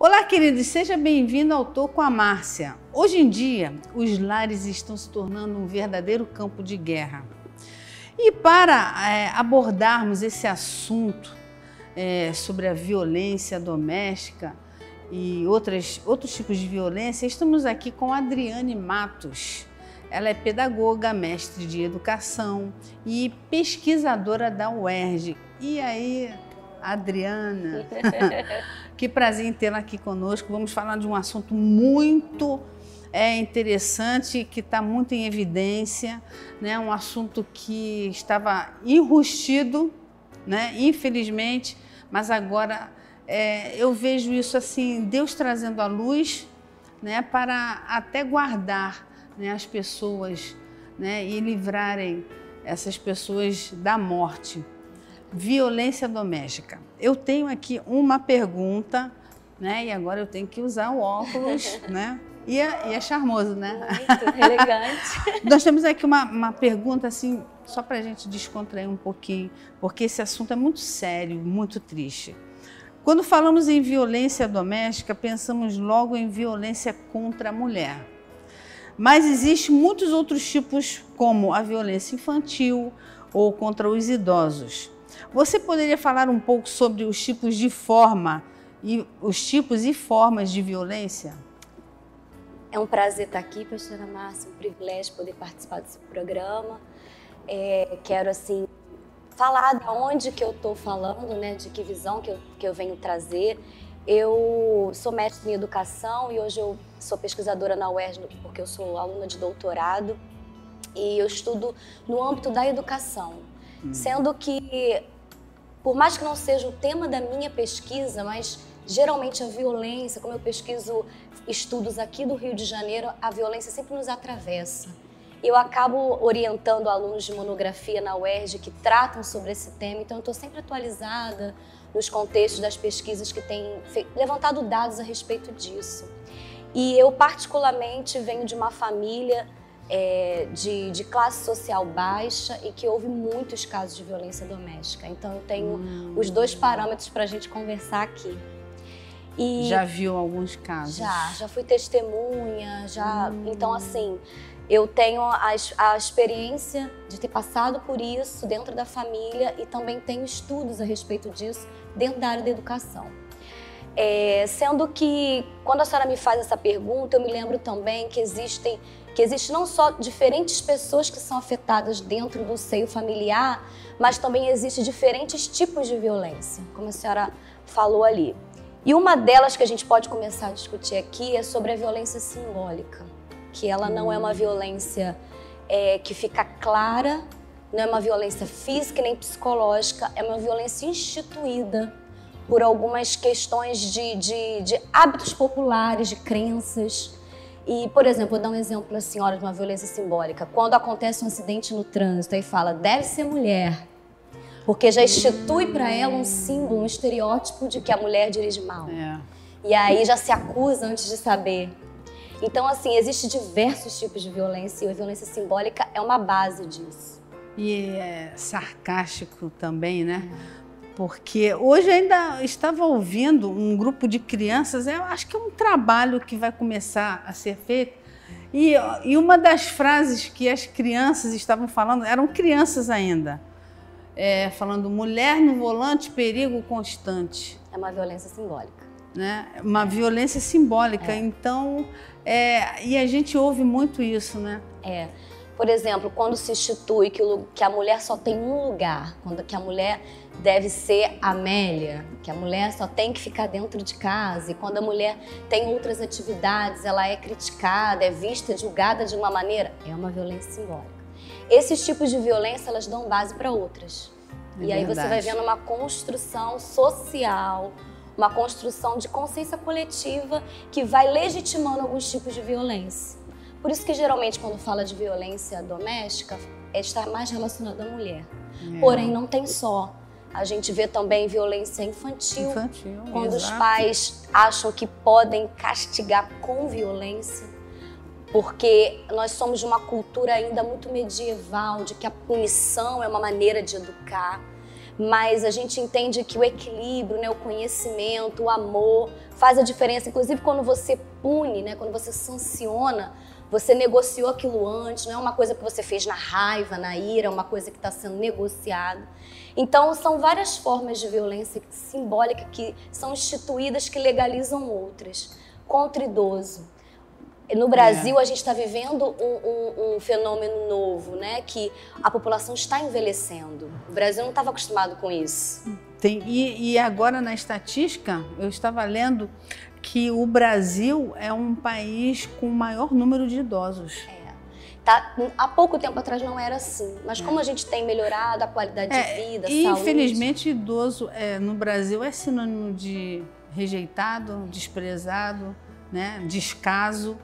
Olá, queridos, seja bem-vindo ao Tô com a Márcia. Hoje em dia, os lares estão se tornando um verdadeiro campo de guerra. E para abordarmos esse assunto sobre a violência doméstica e outros tipos de violência, estamos aqui com a Adriane Matos. Ela é pedagoga, mestre de educação e pesquisadora da UERJ. E aí, Adriana, que prazer em tê-la aqui conosco. Vamos falar de um assunto muito interessante, que está muito em evidência, né? Um assunto que estava enrustido, né? Infelizmente, mas agora eu vejo isso assim, Deus trazendo à luz, né? Para até guardar, né, as pessoas, né? E livrarem essas pessoas da morte. Violência doméstica. Eu tenho aqui uma pergunta, né? E agora eu tenho que usar o óculos, né? E é charmoso, né? Muito elegante. Nós temos aqui uma pergunta, assim, só para a gente descontrair um pouquinho, porque esse assunto é muito sério, muito triste. Quando falamos em violência doméstica, pensamos logo em violência contra a mulher. Mas existem muitos outros tipos, como a violência infantil ou contra os idosos. Você poderia falar um pouco sobre os tipos e formas de violência? É um prazer estar aqui, pastora Márcia, um privilégio poder participar desse programa. Quero, assim, falar de onde que eu estou falando, né, de que visão que eu venho trazer. Eu sou mestre em educação e hoje eu sou pesquisadora na UERJ, porque eu sou aluna de doutorado e eu estudo no âmbito da educação. Sendo que, por mais que não seja o tema da minha pesquisa, mas geralmente a violência, como eu pesquiso estudos aqui do Rio de Janeiro, a violência sempre nos atravessa. Eu acabo orientando alunos de monografia na UERJ que tratam sobre esse tema, então eu estou sempre atualizada nos contextos das pesquisas que têm levantado dados a respeito disso. E eu particularmente venho de uma família de classe social baixa e que houve muitos casos de violência doméstica. Então eu tenho os dois parâmetros para a gente conversar aqui. E já viu alguns casos? Já fui testemunha, Então, assim, eu tenho a experiência de ter passado por isso dentro da família e também tenho estudos a respeito disso dentro da área da educação. Sendo que, quando a senhora me faz essa pergunta, eu me lembro também que existe não só diferentes pessoas que são afetadas dentro do seio familiar, mas também existem diferentes tipos de violência, como a senhora falou ali. E uma delas que a gente pode começar a discutir aqui é sobre a violência simbólica, que ela não é uma violência que fica clara, não é uma violência física nem psicológica, é uma violência instituída por algumas questões de hábitos populares, de crenças. E, por exemplo, vou dar um exemplo para a senhora de uma violência simbólica. Quando acontece um acidente no trânsito, aí fala, deve ser mulher, porque já institui para ela um símbolo, um estereótipo de que a mulher dirige mal. E aí já se acusa antes de saber. Então, assim, existem diversos tipos de violência e a violência simbólica é uma base disso. E é sarcástico também, né? Porque hoje ainda estava ouvindo um grupo de crianças, eu acho que é um trabalho que vai começar a ser feito, e uma das frases que as crianças estavam falando, eram crianças ainda, falando mulher no volante, perigo constante. É uma violência simbólica. Né? Uma violência simbólica, então, e a gente ouve muito isso, né? Por exemplo, quando se institui que a mulher só tem um lugar, que a mulher deve ser Amélia, que a mulher só tem que ficar dentro de casa, e quando a mulher tem outras atividades, ela é criticada, é vista, julgada de uma maneira, é uma violência simbólica. Esses tipos de violência, elas dão base para outras. E aí você vai vendo uma construção social, uma construção de consciência coletiva que vai legitimando alguns tipos de violência. Por isso que, geralmente, quando fala de violência doméstica, está mais relacionada à mulher. Porém, não tem só. A gente vê também violência infantil quando os pais acham que podem castigar com violência, porque nós somos de uma cultura ainda muito medieval, de que a punição é uma maneira de educar. mas a gente entende que o equilíbrio, né, o conhecimento, o amor faz a diferença. Inclusive quando você pune, né, quando você sanciona, você negociou aquilo antes, não é uma coisa que você fez na raiva, na ira, é uma coisa que está sendo negociada. Então, são várias formas de violência simbólica que são instituídas que legalizam outras. Contra o idoso. No Brasil, a gente está vivendo um fenômeno novo, né? Que a população está envelhecendo. O Brasil não estava acostumado com isso. E agora, na estatística, eu estava lendo que o Brasil é um país com o maior número de idosos. Tá, há pouco tempo atrás não era assim, mas como a gente tem melhorado a qualidade de vida, a saúde... Infelizmente, idoso no Brasil é sinônimo de rejeitado, desprezado, né? Descaso,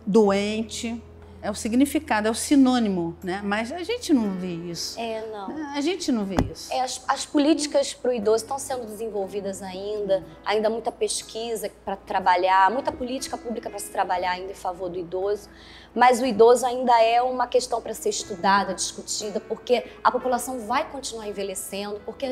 doente. É o significado, é o sinônimo, né? Mas a gente não vê isso. Não. A gente não vê isso. As políticas para o idoso estão sendo desenvolvidas ainda muita pesquisa para trabalhar, muita política pública para se trabalhar ainda em favor do idoso. Mas o idoso ainda é uma questão para ser estudada, discutida, porque a população vai continuar envelhecendo, porque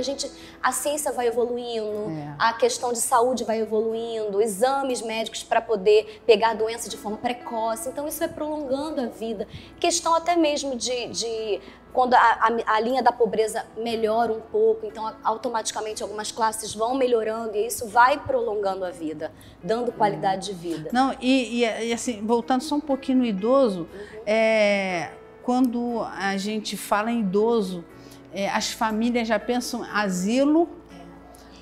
a ciência vai evoluindo, a questão de saúde vai evoluindo, exames médicos para poder pegar a doença de forma precoce. Então isso vai prolongando a vida. Questão até mesmo de quando a linha da pobreza melhora um pouco, então automaticamente algumas classes vão melhorando e isso vai prolongando a vida, dando qualidade de vida. Não, e assim, voltando só um pouquinho no idoso, quando a gente fala em idoso, as famílias já pensam asilo,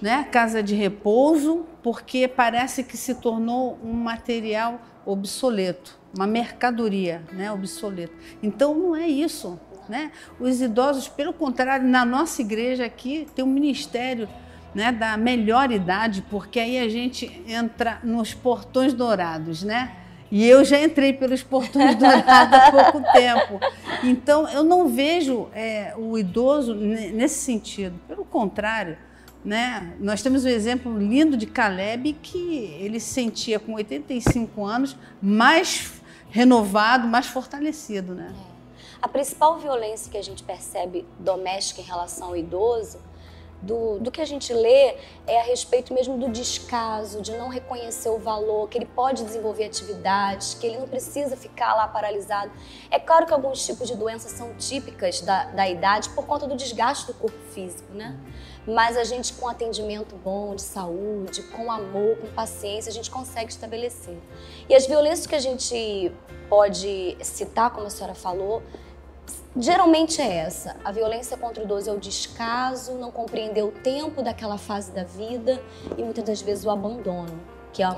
né, casa de repouso, porque parece que se tornou um material obsoleto, uma mercadoria, né, obsoleta. Então não é isso. Né? Os idosos, pelo contrário, na nossa igreja aqui tem um ministério, né, da melhor idade, porque aí a gente entra nos portões dourados, né? E eu já entrei pelos portões dourados há pouco tempo. Então, eu não vejo o idoso nesse sentido. Pelo contrário, né? Nós temos um exemplo lindo de Caleb, que ele se sentia com 85 anos mais renovado, mais fortalecido, né? A principal violência que a gente percebe doméstica em relação ao idoso, do que a gente lê, é a respeito mesmo do descaso, de não reconhecer o valor, que ele pode desenvolver atividades, que ele não precisa ficar lá paralisado. É claro que alguns tipos de doenças são típicas da idade por conta do desgaste do corpo físico, né? Mas a gente, com atendimento bom, de saúde, com amor, com paciência, a gente consegue estabelecer. E as violências que a gente pode citar, como a senhora falou, geralmente é essa. A violência contra o idoso é o descaso, não compreender o tempo daquela fase da vida e muitas das vezes o abandono, que é a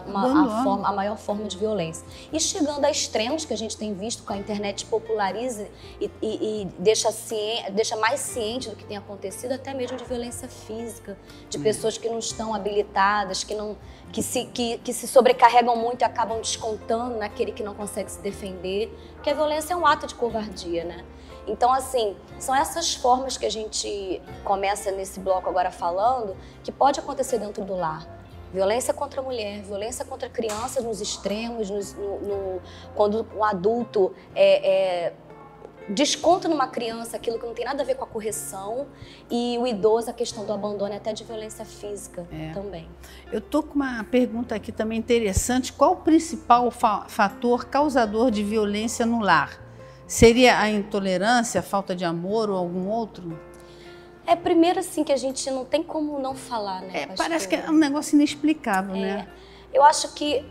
maior forma de violência. E chegando a extremos que a gente tem visto, que a internet populariza e deixa mais ciente do que tem acontecido, até mesmo de violência física, de pessoas que não estão habilitadas, que se sobrecarregam muito e acabam descontando naquele que não consegue se defender, porque a violência é um ato de covardia, né? Então, assim, são essas formas que a gente começa nesse bloco agora falando, que pode acontecer dentro do lar. Violência contra a mulher, violência contra a criança nos extremos, quando um adulto desconta numa criança aquilo que não tem nada a ver com a correção, e o idoso, a questão do abandono, até de violência física também. Eu estou com uma pergunta aqui também interessante. Qual o principal fator causador de violência no lar? Seria a intolerância, a falta de amor ou algum outro? Primeiro assim, que a gente não tem como não falar, né, pastor? Parece que é um negócio inexplicável, né? Eu acho que...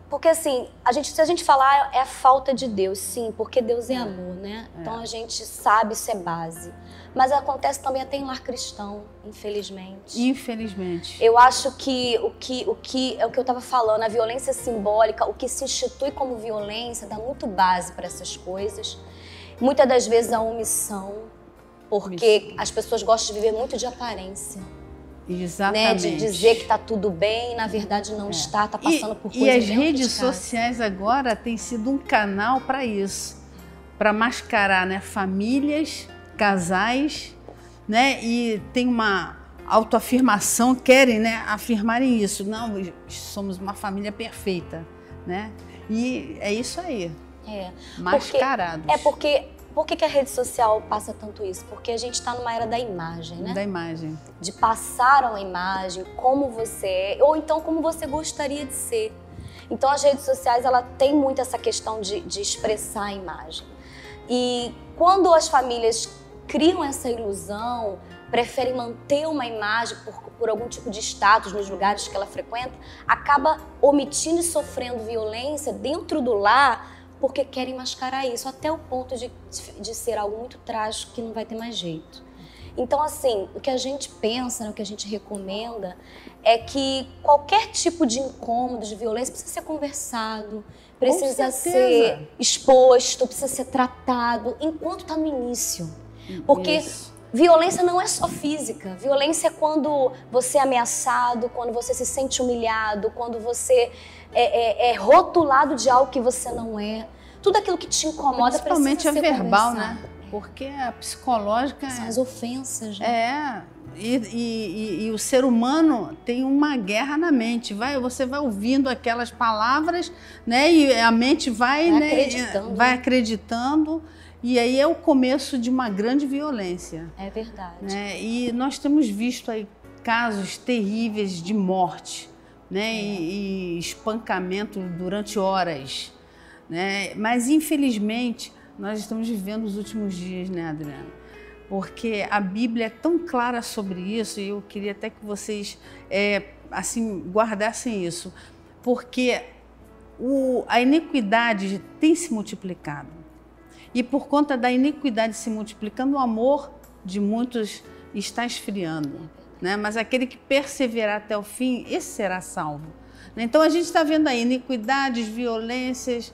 Porque assim, se a gente falar, é a falta de Deus, sim, porque Deus é amor, né? Então a gente sabe, isso é base. Mas acontece também até em lar cristão, infelizmente. Infelizmente. Eu acho que é o que eu estava falando, a violência simbólica, o que se institui como violência, dá muito base para essas coisas. Muitas das vezes a omissão, porque as pessoas gostam de viver muito de aparência. Exatamente. Né? De dizer que está tudo bem, na verdade não está passando por coisas. E as redes sociais agora têm sido um canal para isso, para mascarar, né, famílias, casais, né, e tem uma autoafirmação, querem, né, afirmarem isso. Não, somos uma família perfeita, né? E é isso aí. Mascarados. Porque por que a rede social passa tanto isso? Porque a gente está numa era da imagem, né? Da imagem. De passar uma imagem, como você é, ou então como você gostaria de ser. Então as redes sociais, ela tem muito essa questão de expressar a imagem. E quando as famílias criam essa ilusão, preferem manter uma imagem por algum tipo de status nos lugares que ela frequenta, acaba omitindo e sofrendo violência dentro do lar porque querem mascarar isso, até o ponto de ser algo muito trágico que não vai ter mais jeito. Então, assim, o que a gente pensa, né, o que a gente recomenda é que qualquer tipo de incômodo, de violência, precisa ser conversado, precisa ser exposto, precisa ser tratado enquanto está no início. Porque violência não é só física. Violência é quando você é ameaçado, quando você se sente humilhado, quando você é rotulado de algo que você não é. Tudo aquilo que te incomoda precisa ser principalmente a verbal, né? Porque a psicológica... São as ofensas, É, né? e o ser humano tem uma guerra na mente. Você vai ouvindo aquelas palavras, né? E a mente vai acreditando. E aí é o começo de uma grande violência. É verdade. Né? E nós temos visto aí casos terríveis de morte, né? E espancamento durante horas, né? Mas, infelizmente, nós estamos vivendo os últimos dias, né, Adriana? Porque a Bíblia é tão clara sobre isso, e eu queria até que vocês assim, guardassem isso, porque a iniquidade tem se multiplicado. E por conta da iniquidade se multiplicando, o amor de muitos está esfriando, né? Mas aquele que perseverar até o fim, esse será salvo. Então a gente está vendo aí iniquidades, violências,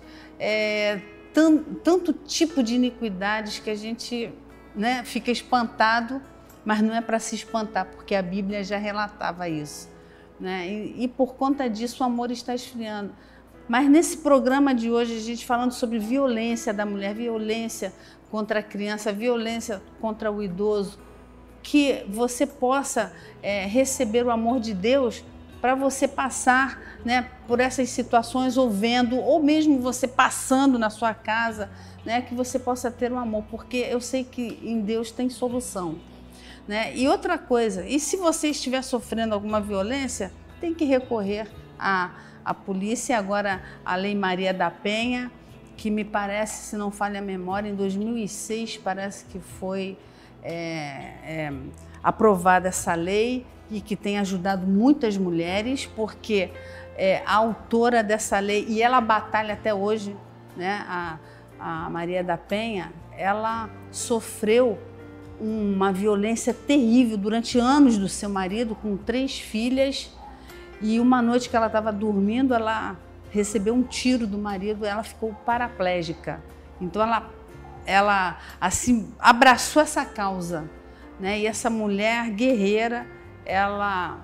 tanto tipo de iniquidades que a gente, né, fica espantado, mas não é para se espantar, porque a Bíblia já relatava isso, né? E por conta disso o amor está esfriando. Mas nesse programa de hoje, a gente falando sobre violência da mulher, violência contra a criança, violência contra o idoso, que você possa receber o amor de Deus para você passar, né, por essas situações, ou vendo, ou mesmo você passando na sua casa, né, que você possa ter um amor, porque eu sei que em Deus tem solução, né? E outra coisa, e se você estiver sofrendo alguma violência, tem que recorrer à polícia. Agora a Lei Maria da Penha, que me parece, se não falha a memória, em 2006 parece que foi aprovada essa lei, e que tem ajudado muitas mulheres, porque a autora dessa lei, e ela batalha até hoje, né, a Maria da Penha, ela sofreu uma violência terrível durante anos do seu marido, com 3 filhas, e uma noite que ela estava dormindo, ela recebeu um tiro do marido, ela ficou paraplégica. Então ela assim abraçou essa causa, né? E essa mulher guerreira, ela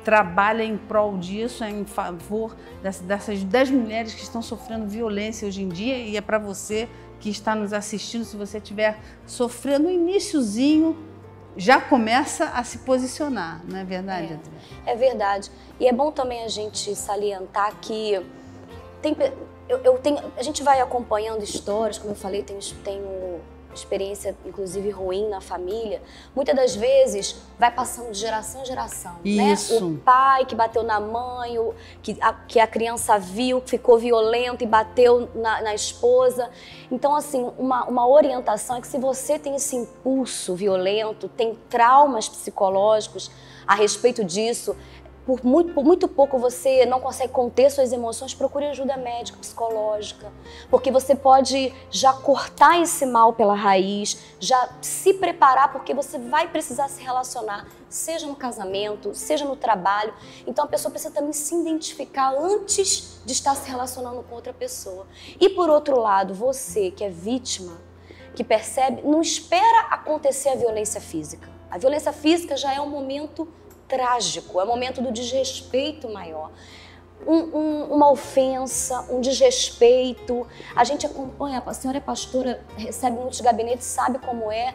trabalha em prol disso, em favor das mulheres que estão sofrendo violência hoje em dia. E é para você que está nos assistindo, se você estiver sofrendo o iniciozinho, já começa a se posicionar, não é verdade, Adriana? É verdade. E é bom também a gente salientar que a gente vai acompanhando histórias, como eu falei, tenho experiência, inclusive, ruim na família. Muitas das vezes vai passando de geração em geração. Isso. Né? O pai que bateu na mãe, que a criança viu, ficou violento e bateu na esposa. Então, assim, uma orientação é que se você tem esse impulso violento, tem traumas psicológicos a respeito disso, por muito pouco você não consegue conter suas emoções, procure ajuda médica, psicológica, porque você pode já cortar esse mal pela raiz, já se preparar, porque você vai precisar se relacionar, seja no casamento, seja no trabalho. Então a pessoa precisa também se identificar antes de estar se relacionando com outra pessoa. E por outro lado, você que é vítima, que percebe, não espera acontecer a violência física. A violência física já é um momento trágico, é o momento do desrespeito maior. Uma ofensa, um desrespeito. A gente acompanha, a senhora é pastora, recebe muitos gabinetes, sabe como é.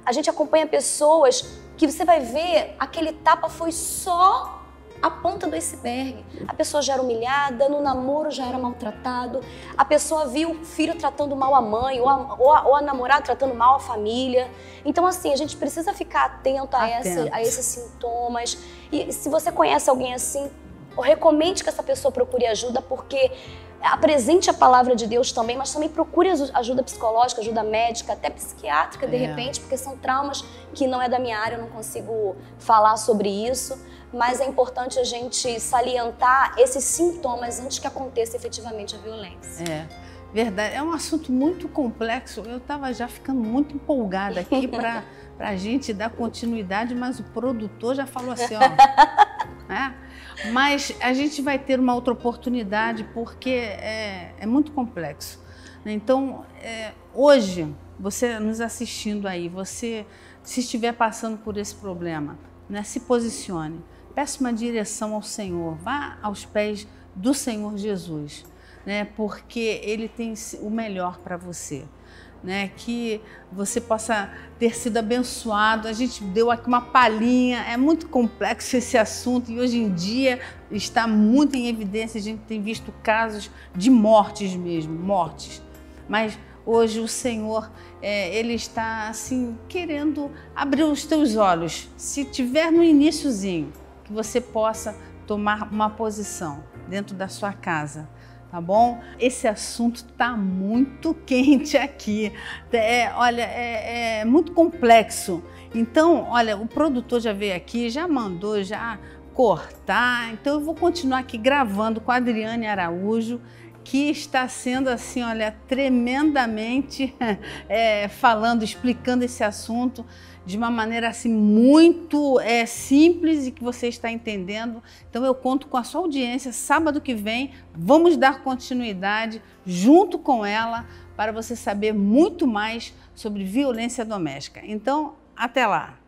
A gente acompanha pessoas que você vai ver, aquele tapa foi só a ponta do iceberg. A pessoa já era humilhada, no namoro já era maltratado, a pessoa viu o filho tratando mal a mãe, ou a namorada tratando mal a família. Então, assim, a gente precisa ficar atento a esses sintomas. E se você conhece alguém assim, eu recomendo que essa pessoa procure ajuda, porque apresente a palavra de Deus também, mas também procure ajuda psicológica, ajuda médica, até psiquiátrica, de repente, porque são traumas que não é da minha área, eu não consigo falar sobre isso, mas é importante a gente salientar esses sintomas antes que aconteça efetivamente a violência. É, verdade. É um assunto muito complexo. Eu estava já ficando muito empolgada aqui para a gente dar continuidade, mas o produtor já falou assim, ó, né? Mas a gente vai ter uma outra oportunidade porque é muito complexo. Então, hoje, você nos assistindo aí, você, se estiver passando por esse problema, né, se posicione, peça uma direção ao Senhor, vá aos pés do Senhor Jesus, né, porque Ele tem o melhor para você. Né, que você possa ter sido abençoado. A gente deu aqui uma palhinha, é muito complexo esse assunto e hoje em dia está muito em evidência, a gente tem visto casos de mortes mesmo, mortes. Mas hoje o Senhor, Ele está assim, querendo abrir os teus olhos, se tiver no iniciozinho, que você possa tomar uma posição dentro da sua casa. Tá bom? Esse assunto tá muito quente aqui. Olha, é muito complexo. Então, olha, o produtor já veio aqui, já mandou já cortar. Então, eu vou continuar aqui gravando com a Adriane Araújo, que está sendo assim, olha, tremendamente falando, explicando esse assunto de uma maneira assim muito simples e que você está entendendo. Então eu conto com a sua audiência sábado que vem, vamos dar continuidade junto com ela para você saber muito mais sobre violência doméstica. Então, até lá!